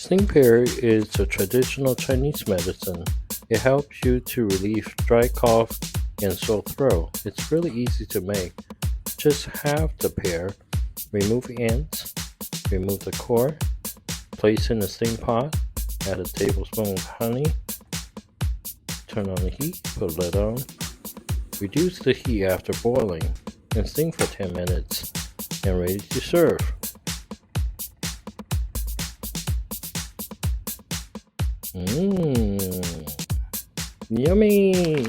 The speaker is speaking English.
Sting pear is a traditional Chinese medicine. It helps you to relieve dry cough and sore throat. It's really easy to make. Just halve the pear, remove ends, remove the core, place in a sting pot, add a tablespoon of honey, turn on the heat, put lid on, reduce the heat after boiling, and steam for 10 minutes, and ready to serve. Mmm, yummy!